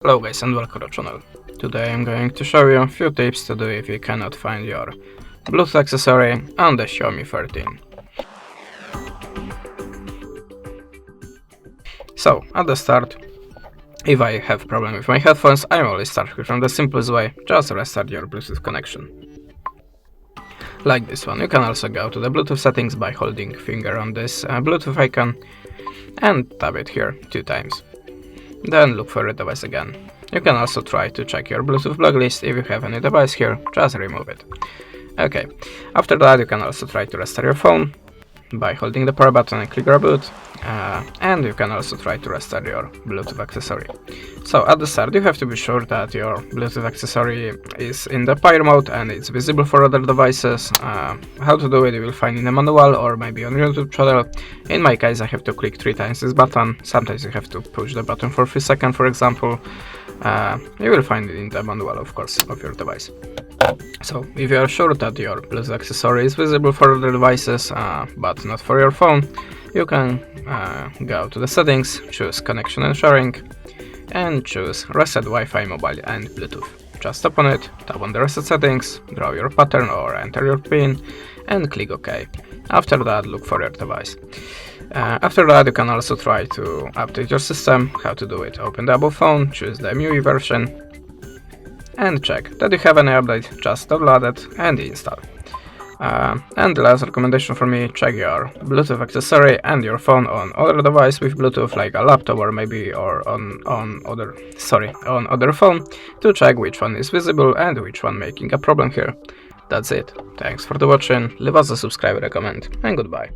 Hello guys and welcome to the channel. Today I'm going to show you a few tips to do if you cannot find your Bluetooth accessory on the Xiaomi 13. So at the start, if I have problem with my headphones, I always start from the simplest way, just restart your Bluetooth connection. Like this one. You can also go to the Bluetooth settings by holding finger on this Bluetooth icon and tap it here 2 times. Then look for the device again. You can also try to check your Bluetooth block list. If you have any device here, just remove it. Okay, after that you can also try to restart your phone by holding the power button and click reboot, and you can also try to restart your Bluetooth accessory. So at the start you have to be sure that your Bluetooth accessory is in the pair mode and it's visible for other devices. How to do it you will find in the manual or maybe on YouTube channel. In my case I have to click 3 times this button. Sometimes you have to push the button for 3 seconds, for example. You will find it in the manual, of course, of your device. So if you are sure that your Bluetooth accessory is visible for other devices but not for your phone, you can go to the settings, choose connection and sharing, and choose reset Wi-Fi mobile and Bluetooth. Just tap on it, tap on the reset settings, draw your pattern or enter your PIN and click OK. After that, look for your device. After that, you can also try to update your system. How to do it? Open the above phone, choose the MIUI version and check that you have any update. Just download it and install. And the last recommendation for me, check your Bluetooth accessory and your phone on other device with Bluetooth, like a laptop or maybe on other phone, to check which one is visible and which one making a problem here. That's it. Thanks for the watching, leave us a subscribe, recommend, and goodbye.